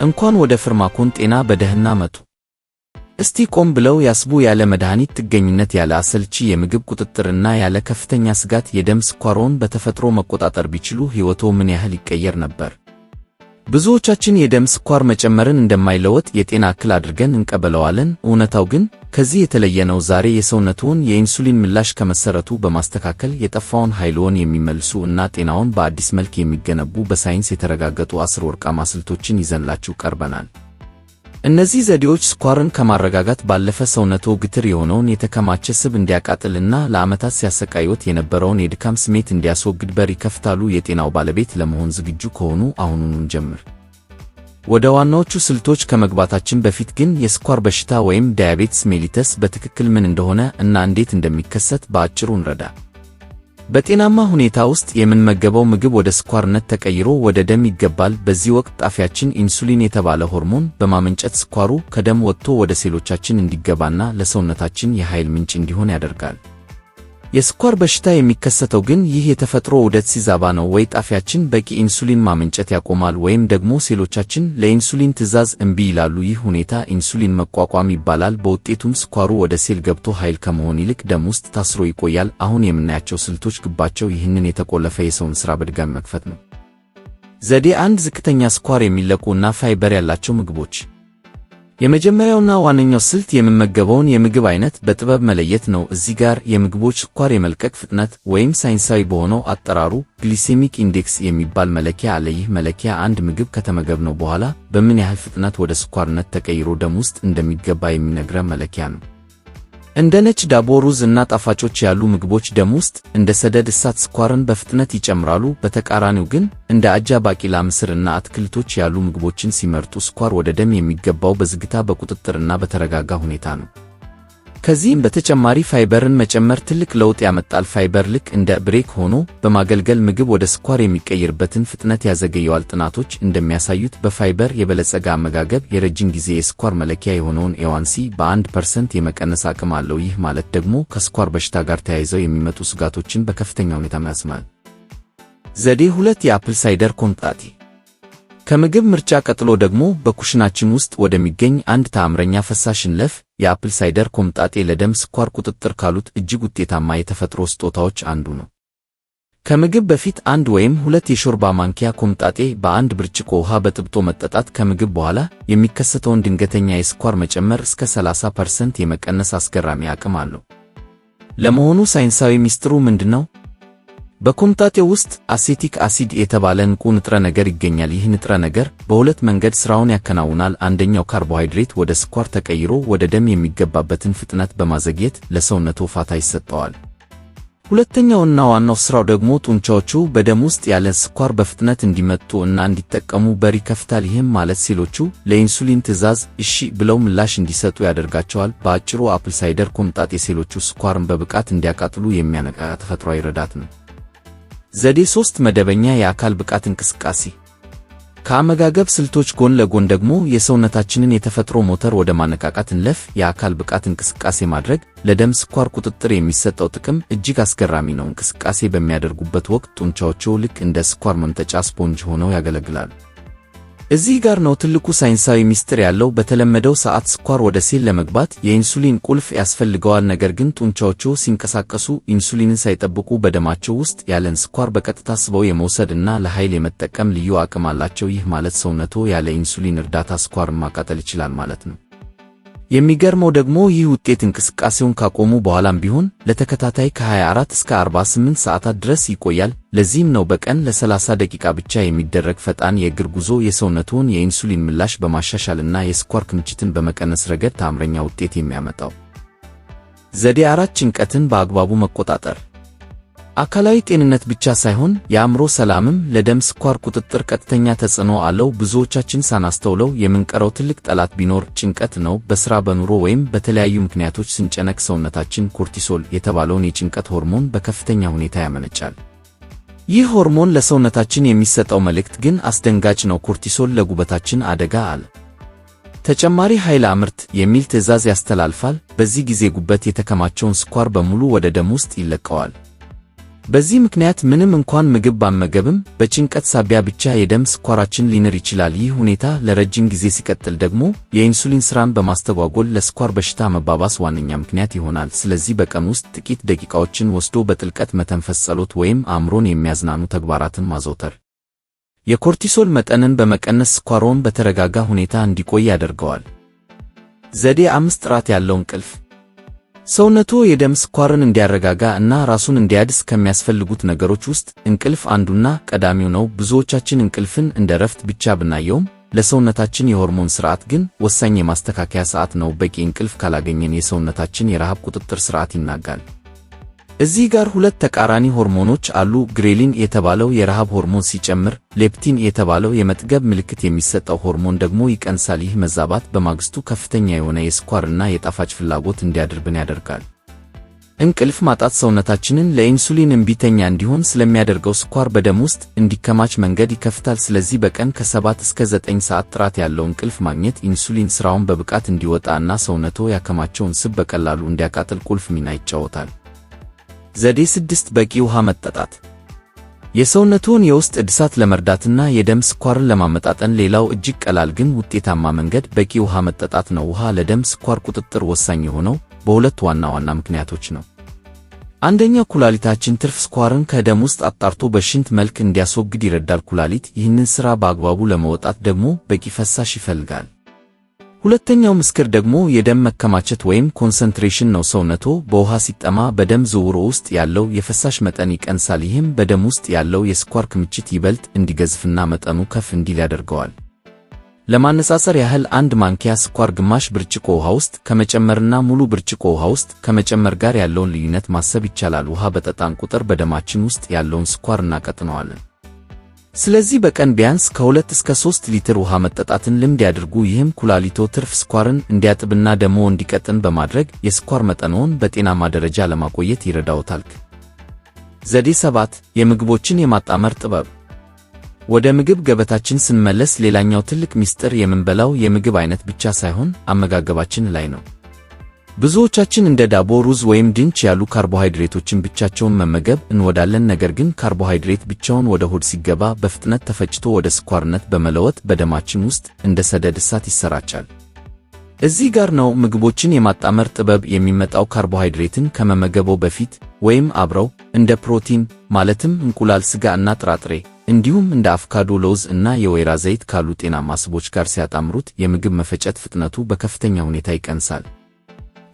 እንኳን ወደ ፍርማኮን ጤና በደህና መጡ። እስቲ ቆም ብለው ያስቡ። ያለ መድኃኒት ጥገኝነት፣ ያለ አሰልቺ የምግብ ቁጥጥርና ያለ ከፍተኛ ስጋት የደም ስኳርዎን በተፈጥሮ መቆጣጠር ቢችሉ ሕይወትዎ ምን ያህል ይቀየር ነበር? ብዙዎቻችን የደም ስኳር መጨመርን እንደማይለወጥ የጤና እክል አድርገን እንቀበለዋለን። እውነታው ግን ከዚህ የተለየ ነው። ዛሬ የሰውነትዎን የኢንሱሊን ምላሽ ከመሠረቱ በማስተካከል የጠፋውን ኃይልዎን የሚመልሱ እና ጤናውን በአዲስ መልክ የሚገነቡ በሳይንስ የተረጋገጡ 10 ወርቃማ ስልቶችን ይዘንላችሁ ቀርበናል። እነዚህ ዘዴዎች ስኳርን ከማረጋጋት ባለፈ ሰውነትዎ ግትር የሆነውን የተከማቸ ስብ እንዲያቃጥልና ለዓመታት ሲያሰቃይዎት የነበረውን የድካም ስሜት እንዲያስወግድ በር ይከፍታሉ። የጤናው ባለቤት ለመሆን ዝግጁ ከሆኑ አሁኑኑ እንጀምር። ወደ ዋናዎቹ ስልቶች ከመግባታችን በፊት ግን የስኳር በሽታ ወይም ዳያቤትስ ሜሊተስ በትክክል ምን እንደሆነ እና እንዴት እንደሚከሰት በአጭሩ እንረዳ። በጤናማ ሁኔታ ውስጥ የምንመገበው ምግብ ወደ ስኳርነት ተቀይሮ ወደ ደም ይገባል። በዚህ ወቅት ጣፊያችን ኢንሱሊን የተባለ ሆርሞን በማመንጨት ስኳሩ ከደም ወጥቶ ወደ ሴሎቻችን እንዲገባና ለሰውነታችን የኃይል ምንጭ እንዲሆን ያደርጋል። የስኳር በሽታ የሚከሰተው ግን ይህ የተፈጥሮ ዑደት ሲዛባ ነው። ወይ ጣፊያችን በቂ ኢንሱሊን ማመንጨት ያቆማል ወይም ደግሞ ሴሎቻችን ለኢንሱሊን ትዕዛዝ እምቢ ይላሉ። ይህ ሁኔታ ኢንሱሊን መቋቋም ይባላል። በውጤቱም ስኳሩ ወደ ሴል ገብቶ ኃይል ከመሆን ይልቅ ደም ውስጥ ታስሮ ይቆያል። አሁን የምናያቸው ስልቶች ግባቸው ይህንን የተቆለፈ የሰውን ሥራ በድጋሚ መክፈት ነው። ዘዴ 1 ዝቅተኛ ስኳር የሚለቁ እና ፋይበር ያላቸው ምግቦች። የመጀመሪያውና ዋነኛው ስልት የምንመገበውን የምግብ አይነት በጥበብ መለየት ነው። እዚህ ጋር የምግቦች ስኳር የመልቀቅ ፍጥነት ወይም ሳይንሳዊ በሆነው አጠራሩ ግሊሴሚክ ኢንዴክስ የሚባል መለኪያ አለ። ይህ መለኪያ አንድ ምግብ ከተመገብነው በኋላ በምን ያህል ፍጥነት ወደ ስኳርነት ተቀይሮ ደም ውስጥ እንደሚገባ የሚነግረን መለኪያ ነው። እንደ ነጭ ዳቦ፣ ሩዝ እና ጣፋጮች ያሉ ምግቦች ደም ውስጥ እንደ ሰደድ እሳት ስኳርን በፍጥነት ይጨምራሉ። በተቃራኒው ግን እንደ አጃ፣ ባቂላ፣ ምስር እና አትክልቶች ያሉ ምግቦችን ሲመርጡ ስኳር ወደ ደም የሚገባው በዝግታ በቁጥጥርና በተረጋጋ ሁኔታ ነው። ከዚህም በተጨማሪ ፋይበርን መጨመር ትልቅ ለውጥ ያመጣል። ፋይበር ልክ እንደ ብሬክ ሆኖ በማገልገል ምግብ ወደ ስኳር የሚቀየርበትን ፍጥነት ያዘገየዋል። ጥናቶች እንደሚያሳዩት በፋይበር የበለጸገ አመጋገብ የረጅም ጊዜ የስኳር መለኪያ የሆነውን ኤዋንሲ በ1% የመቀነስ አቅም አለው። ይህ ማለት ደግሞ ከስኳር በሽታ ጋር ተያይዘው የሚመጡ ስጋቶችን በከፍተኛ ሁኔታ ያስማል። ዘዴ 2 የአፕል ሳይደር ኮምጣጤ። ከምግብ ምርጫ ቀጥሎ ደግሞ በኩሽናችን ውስጥ ወደሚገኝ አንድ ተአምረኛ ፈሳሽ እንለፍ። የአፕል ሳይደር ኮምጣጤ ለደም ስኳር ቁጥጥር ካሉት እጅግ ውጤታማ የተፈጥሮ ስጦታዎች አንዱ ነው። ከምግብ በፊት 1 ወይም 2 የሾርባ ማንኪያ ኮምጣጤ በአንድ ብርጭቆ ውሃ በጥብጦ መጠጣት ከምግብ በኋላ የሚከሰተውን ድንገተኛ የስኳር መጨመር እስከ 30% የመቀነስ አስገራሚ አቅም አለው። ለመሆኑ ሳይንሳዊ ሚስጥሩ ምንድነው? በኮምጣጤው ውስጥ አሴቲክ አሲድ የተባለ ንቁ ንጥረ ነገር ይገኛል። ይህ ንጥረ ነገር በሁለት መንገድ ሥራውን ያከናውናል። አንደኛው ካርቦሃይድሬት ወደ ስኳር ተቀይሮ ወደ ደም የሚገባበትን ፍጥነት በማዘግየት ለሰውነቱ ፋታ ይሰጠዋል። ሁለተኛውና ዋናው ሥራው ደግሞ ጡንቻዎቹ በደም ውስጥ ያለ ስኳር በፍጥነት እንዲመጡ እና እንዲጠቀሙ በር ይከፍታል። ይህም ማለት ሴሎቹ ለኢንሱሊን ትዕዛዝ እሺ ብለው ምላሽ እንዲሰጡ ያደርጋቸዋል። በአጭሩ አፕል ሳይደር ኮምጣጤ ሴሎቹ ስኳርን በብቃት እንዲያቃጥሉ የሚያነቃቃ ተፈጥሯዊ ረዳት ነው። ዘዴ 3 መደበኛ የአካል ብቃት እንቅስቃሴ። ከአመጋገብ ስልቶች ጎን ለጎን ደግሞ የሰውነታችንን የተፈጥሮ ሞተር ወደ ማነቃቃት እንለፍ። የአካል ብቃት እንቅስቃሴ ማድረግ ለደም ስኳር ቁጥጥር የሚሰጠው ጥቅም እጅግ አስገራሚ ነው። እንቅስቃሴ በሚያደርጉበት ወቅት ጡንቻዎችዎ ልክ እንደ ስኳር መምጠጫ ስፖንጅ ሆነው ያገለግላሉ። እዚህ ጋር ነው ትልቁ ሳይንሳዊ ሚስጥር ያለው። በተለመደው ሰዓት ስኳር ወደ ሴል ለመግባት የኢንሱሊን ቁልፍ ያስፈልገዋል። ነገር ግን ጡንቻዎችዎ ሲንቀሳቀሱ ኢንሱሊንን ሳይጠብቁ በደማቸው ውስጥ ያለን ስኳር በቀጥታ ስበው የመውሰድ እና ለኃይል የመጠቀም ልዩ አቅም አላቸው። ይህ ማለት ሰውነትዎ ያለ ኢንሱሊን እርዳታ ስኳርን ማቃጠል ይችላል ማለት ነው። የሚገርመው ደግሞ ይህ ውጤት እንቅስቃሴውን ካቆሙ በኋላም ቢሆን ለተከታታይ ከ24 እስከ 48 ሰዓታት ድረስ ይቆያል። ለዚህም ነው በቀን ለ30 ደቂቃ ብቻ የሚደረግ ፈጣን የእግር ጉዞ የሰውነትዎን የኢንሱሊን ምላሽ በማሻሻልና የስኳር ክምችትን በመቀነስ ረገድ ተአምረኛ ውጤት የሚያመጣው። ዘዴ 4 ጭንቀትን በአግባቡ መቆጣጠር። አካላዊ ጤንነት ብቻ ሳይሆን የአእምሮ ሰላምም ለደም ስኳር ቁጥጥር ቀጥተኛ ተጽዕኖ አለው። ብዙዎቻችን ሳናስተውለው የምንቀረው ትልቅ ጠላት ቢኖር ጭንቀት ነው። በሥራ፣ በኑሮ ወይም በተለያዩ ምክንያቶች ስንጨነቅ ሰውነታችን ኮርቲሶል የተባለውን የጭንቀት ሆርሞን በከፍተኛ ሁኔታ ያመነጫል። ይህ ሆርሞን ለሰውነታችን የሚሰጠው መልእክት ግን አስደንጋጭ ነው። ኮርቲሶል ለጉበታችን አደጋ አለ፣ ተጨማሪ ኃይል አምርት የሚል ትዕዛዝ ያስተላልፋል። በዚህ ጊዜ ጉበት የተከማቸውን ስኳር በሙሉ ወደ ደም ውስጥ ይለቀዋል። በዚህ ምክንያት ምንም እንኳን ምግብ ባንመገብም በጭንቀት ሳቢያ ብቻ የደም ስኳራችን ሊንር ይችላል። ይህ ሁኔታ ለረጅም ጊዜ ሲቀጥል ደግሞ የኢንሱሊን ስራን በማስተጓጎል ለስኳር በሽታ መባባስ ዋነኛ ምክንያት ይሆናል። ስለዚህ በቀን ውስጥ ጥቂት ደቂቃዎችን ወስዶ በጥልቀት መተንፈስ፣ ጸሎት ወይም አእምሮን የሚያዝናኑ ተግባራትን ማዘውተር የኮርቲሶል መጠንን በመቀነስ ስኳርዎን በተረጋጋ ሁኔታ እንዲቆይ ያደርገዋል። ዘዴ 5 ጥራት ያለው እንቅልፍ። ሰውነትዎ የደም ስኳርን እንዲያረጋጋ እና ራሱን እንዲያድስ ከሚያስፈልጉት ነገሮች ውስጥ እንቅልፍ አንዱና ቀዳሚው ነው። ብዙዎቻችን እንቅልፍን እንደ ረፍት ብቻ ብናየውም ለሰውነታችን የሆርሞን ሥርዓት ግን ወሳኝ የማስተካከያ ሰዓት ነው። በቂ እንቅልፍ ካላገኘን የሰውነታችን የረሃብ ቁጥጥር ሥርዓት ይናጋል። እዚህ ጋር ሁለት ተቃራኒ ሆርሞኖች አሉ። ግሬሊን የተባለው የረሃብ ሆርሞን ሲጨምር፣ ሌፕቲን የተባለው የመጥገብ ምልክት የሚሰጠው ሆርሞን ደግሞ ይቀንሳል። ይህ መዛባት በማግስቱ ከፍተኛ የሆነ የስኳርና የጣፋጭ ፍላጎት እንዲያድርብን ያደርጋል። እንቅልፍ ማጣት ሰውነታችንን ለኢንሱሊን እምቢተኛ እንዲሆን ስለሚያደርገው ስኳር በደም ውስጥ እንዲከማች መንገድ ይከፍታል። ስለዚህ በቀን ከ7 እስከ 9 ሰዓት ጥራት ያለው እንቅልፍ ማግኘት ኢንሱሊን ስራውን በብቃት እንዲወጣ እና ሰውነትዎ ያከማቸውን ስብ በቀላሉ እንዲያቃጥል ቁልፍ ሚና ይጫወታል። ዘዴ 6 በቂ ውሃ መጠጣት። የሰውነትዎን የውስጥ እድሳት ለመርዳትና የደም ስኳርን ለማመጣጠን ሌላው እጅግ ቀላል ግን ውጤታማ መንገድ በቂ ውሃ መጠጣት ነው። ውሃ ለደም ስኳር ቁጥጥር ወሳኝ የሆነው በሁለት ዋና ዋና ምክንያቶች ነው። አንደኛው ኩላሊታችን ትርፍ ስኳርን ከደም ውስጥ አጣርቶ በሽንት መልክ እንዲያስወግድ ይረዳል። ኩላሊት ይህንን ሥራ በአግባቡ ለመወጣት ደግሞ በቂ ፈሳሽ ይፈልጋል። ሁለተኛው ምስክር ደግሞ የደም መከማቸት ወይም ኮንሰንትሬሽን ነው። ሰውነትዎ በውሃ ሲጠማ በደም ዝውውር ውስጥ ያለው የፈሳሽ መጠን ይቀንሳል። ይህም በደም ውስጥ ያለው የስኳር ክምችት ይበልጥ እንዲገዝፍና መጠኑ ከፍ እንዲል ያደርገዋል። ለማነጻጸር ያህል 1 ማንኪያ ስኳር ግማሽ ብርጭቆ ውሃ ውስጥ ከመጨመርና ሙሉ ብርጭቆ ውሃ ውስጥ ከመጨመር ጋር ያለውን ልዩነት ማሰብ ይቻላል። ውሃ በጠጣን ቁጥር በደማችን ውስጥ ያለውን ስኳር እናቀጥነዋለን። ስለዚህ በቀን ቢያንስ ከ2 እስከ 3 ሊትር ውሃ መጠጣትን ልምድ ያድርጉ። ይህም ኩላሊቶ ትርፍ ስኳርን እንዲያጥብና ደሞ እንዲቀጥን በማድረግ የስኳር መጠንዎን በጤናማ ደረጃ ለማቆየት ይረዳዎታል። ዘዴ 7 የምግቦችን የማጣመር ጥበብ። ወደ ምግብ ገበታችን ስንመለስ ሌላኛው ትልቅ ምስጢር የምንበላው የምግብ አይነት ብቻ ሳይሆን አመጋገባችን ላይ ነው። ብዙዎቻችን እንደ ዳቦ፣ ሩዝ ወይም ድንች ያሉ ካርቦሃይድሬቶችን ብቻቸውን መመገብ እንወዳለን። ነገር ግን ካርቦሃይድሬት ብቻውን ወደ ሆድ ሲገባ በፍጥነት ተፈጭቶ ወደ ስኳርነት በመለወጥ በደማችን ውስጥ እንደ ሰደድ እሳት ይሰራጫል። እዚህ ጋር ነው ምግቦችን የማጣመር ጥበብ የሚመጣው። ካርቦሃይድሬትን ከመመገበው በፊት ወይም አብረው እንደ ፕሮቲን ማለትም እንቁላል፣ ሥጋ እና ጥራጥሬ እንዲሁም እንደ አቮካዶ፣ ለውዝ እና የወይራ ዘይት ካሉ ጤናማ ስቦች ጋር ሲያጣምሩት የምግብ መፈጨት ፍጥነቱ በከፍተኛ ሁኔታ ይቀንሳል።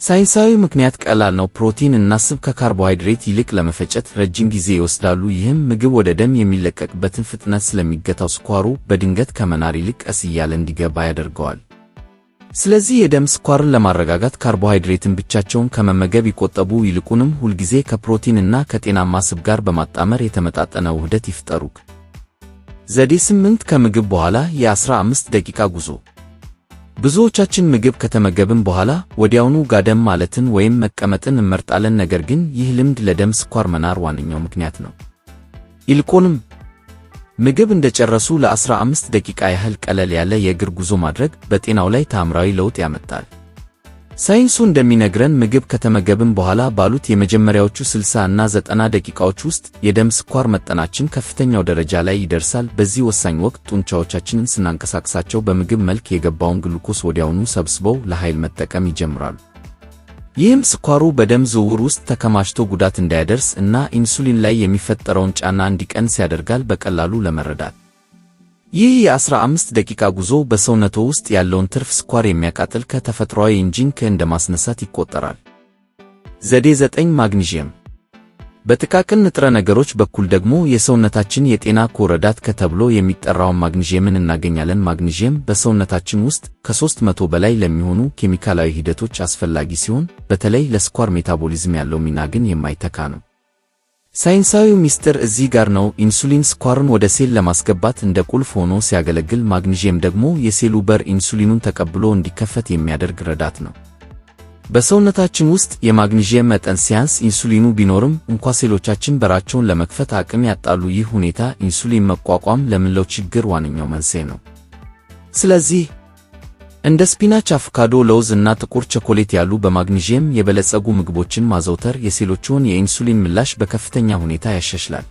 ሳይንሳዊ ምክንያት ቀላል ነው። ፕሮቲን እና ስብ ከካርቦሃይድሬት ይልቅ ለመፈጨት ረጅም ጊዜ ይወስዳሉ። ይህም ምግብ ወደ ደም የሚለቀቅበትን ፍጥነት ስለሚገታው ስኳሩ በድንገት ከመናር ይልቅ ቀስ እያለ እንዲገባ ያደርገዋል። ስለዚህ የደም ስኳርን ለማረጋጋት ካርቦሃይድሬትን ብቻቸውን ከመመገብ ይቆጠቡ። ይልቁንም ሁልጊዜ ከፕሮቲን እና ከጤናማ ስብ ጋር በማጣመር የተመጣጠነ ውህደት ይፍጠሩ። ዘዴ 8 ከምግብ በኋላ የ15 ደቂቃ ጉዞ። ብዙዎቻችን ምግብ ከተመገብን በኋላ ወዲያውኑ ጋደም ማለትን ወይም መቀመጥን እንመርጣለን። ነገር ግን ይህ ልምድ ለደም ስኳር መናር ዋነኛው ምክንያት ነው። ይልቁንም ምግብ እንደጨረሱ ለ15 ደቂቃ ያህል ቀለል ያለ የእግር ጉዞ ማድረግ በጤናው ላይ ተአምራዊ ለውጥ ያመጣል። ሳይንሱ እንደሚነግረን ምግብ ከተመገብን በኋላ ባሉት የመጀመሪያዎቹ 60 እና 90 ደቂቃዎች ውስጥ የደም ስኳር መጠናችን ከፍተኛው ደረጃ ላይ ይደርሳል። በዚህ ወሳኝ ወቅት ጡንቻዎቻችንን ስናንቀሳቅሳቸው በምግብ መልክ የገባውን ግሉኮስ ወዲያውኑ ሰብስበው ለኃይል መጠቀም ይጀምራሉ። ይህም ስኳሩ በደም ዝውውር ውስጥ ተከማችቶ ጉዳት እንዳያደርስ እና ኢንሱሊን ላይ የሚፈጠረውን ጫና እንዲቀንስ ያደርጋል። በቀላሉ ለመረዳት ይህ የ15 ደቂቃ ጉዞ በሰውነቶ ውስጥ ያለውን ትርፍ ስኳር የሚያቃጥል ከተፈጥሯዊ ኢንጂን እንደ ማስነሳት ይቆጠራል። ዘዴ 9 ማግኒዥየም። በጥቃቅን ንጥረ ነገሮች በኩል ደግሞ የሰውነታችን የጤና ኮረዳት ተብሎ የሚጠራውን ማግኒዥየምን እናገኛለን። ማግኒዥየም በሰውነታችን ውስጥ ከ300 በላይ ለሚሆኑ ኬሚካላዊ ሂደቶች አስፈላጊ ሲሆን በተለይ ለስኳር ሜታቦሊዝም ያለው ሚና ግን የማይተካ ነው። ሳይንሳዊው ሚስጥር እዚህ ጋር ነው። ኢንሱሊን ስኳርን ወደ ሴል ለማስገባት እንደ ቁልፍ ሆኖ ሲያገለግል፣ ማግኒዥየም ደግሞ የሴሉ በር ኢንሱሊኑን ተቀብሎ እንዲከፈት የሚያደርግ ረዳት ነው። በሰውነታችን ውስጥ የማግኒዥየም መጠን ሲያንስ ኢንሱሊኑ ቢኖርም እንኳ ሴሎቻችን በራቸውን ለመክፈት አቅም ያጣሉ። ይህ ሁኔታ ኢንሱሊን መቋቋም ለምንለው ችግር ዋነኛው መንስኤ ነው። ስለዚህ እንደ ስፒናች፣ አቮካዶ፣ ለውዝ እና ጥቁር ቸኮሌት ያሉ በማግኒዥየም የበለጸጉ ምግቦችን ማዘውተር የሴሎችዎን የኢንሱሊን ምላሽ በከፍተኛ ሁኔታ ያሻሽላል።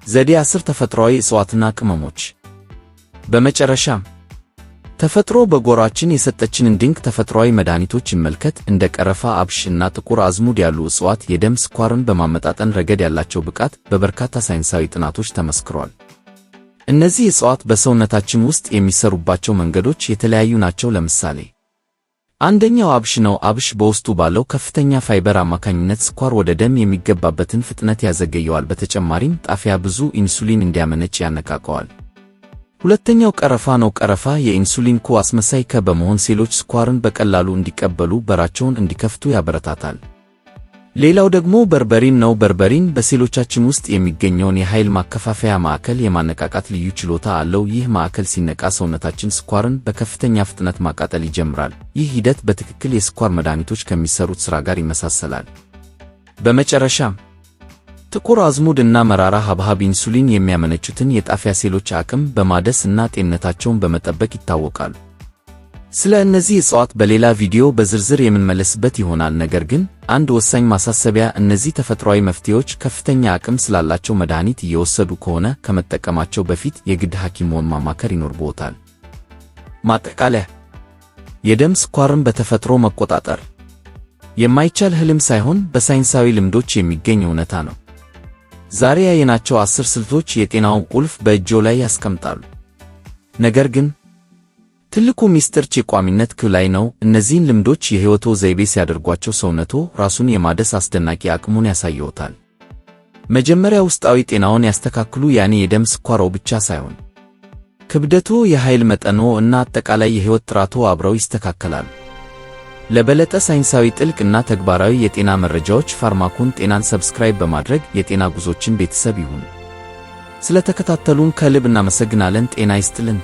ዘዴ 10 ተፈጥሯዊ ዕፅዋትና ቅመሞች። በመጨረሻም ተፈጥሮ በጓሯችን የሰጠችንን ድንቅ ተፈጥሯዊ መድኃኒቶች ይመልከት። እንደ ቀረፋ፣ አብሽ እና ጥቁር አዝሙድ ያሉ ዕፅዋት የደም ስኳርን በማመጣጠን ረገድ ያላቸው ብቃት በበርካታ ሳይንሳዊ ጥናቶች ተመስክሯል። እነዚህ ዕፅዋት በሰውነታችን ውስጥ የሚሰሩባቸው መንገዶች የተለያዩ ናቸው። ለምሳሌ አንደኛው አብሽ ነው። አብሽ በውስጡ ባለው ከፍተኛ ፋይበር አማካኝነት ስኳር ወደ ደም የሚገባበትን ፍጥነት ያዘገየዋል። በተጨማሪም ጣፊያ ብዙ ኢንሱሊን እንዲያመነጭ ያነቃቀዋል። ሁለተኛው ቀረፋ ነው። ቀረፋ የኢንሱሊን አስመሳይ በመሆን ሴሎች ስኳርን በቀላሉ እንዲቀበሉ በራቸውን እንዲከፍቱ ያበረታታል። ሌላው ደግሞ በርበሪን ነው። በርበሪን በሴሎቻችን ውስጥ የሚገኘውን የኃይል ማከፋፈያ ማዕከል የማነቃቃት ልዩ ችሎታ አለው። ይህ ማዕከል ሲነቃ ሰውነታችን ስኳርን በከፍተኛ ፍጥነት ማቃጠል ይጀምራል። ይህ ሂደት በትክክል የስኳር መድኃኒቶች ከሚሰሩት ሥራ ጋር ይመሳሰላል። በመጨረሻም ጥቁር አዝሙድ እና መራራ ሐብሐብ ኢንሱሊን የሚያመነጩትን የጣፊያ ሴሎች አቅም በማደስ እና ጤንነታቸውን በመጠበቅ ይታወቃሉ። ስለ እነዚህ ዕፅዋት በሌላ ቪዲዮ በዝርዝር የምንመለስበት ይሆናል። ነገር ግን አንድ ወሳኝ ማሳሰቢያ፣ እነዚህ ተፈጥሯዊ መፍትሄዎች ከፍተኛ አቅም ስላላቸው መድኃኒት እየወሰዱ ከሆነ ከመጠቀማቸው በፊት የግድ ሐኪምዎን ማማከር ይኖርብዎታል። ማጠቃለያ፣ የደም ስኳርን በተፈጥሮ መቆጣጠር የማይቻል ህልም ሳይሆን በሳይንሳዊ ልምዶች የሚገኝ እውነታ ነው። ዛሬ ያየናቸው 10 ስልቶች የጤናውን ቁልፍ በእጅዎ ላይ ያስቀምጣሉ። ነገር ግን ትልቁ ሚስጥር ቋሚነት ላይ ነው። እነዚህን ልምዶች የሕይወትዎ ዘይቤ ሲያደርጓቸው ሰውነትዎ ራሱን የማደስ አስደናቂ አቅሙን ያሳይዎታል። መጀመሪያ ውስጣዊ ጤናውን ያስተካክሉ። ያኔ የደም ስኳርዎ ብቻ ሳይሆን ክብደትዎ፣ የኃይል መጠንዎ እና አጠቃላይ የሕይወት ጥራትዎ አብረው ይስተካከላሉ። ለበለጠ ሳይንሳዊ ጥልቅ እና ተግባራዊ የጤና መረጃዎች ፋርማኮን ጤናን ሰብስክራይብ በማድረግ የጤና ጉዞችን ቤተሰብ ይሁኑ። ስለተከታተሉን ከልብ እናመሰግናለን። ጤና ይስጥልን።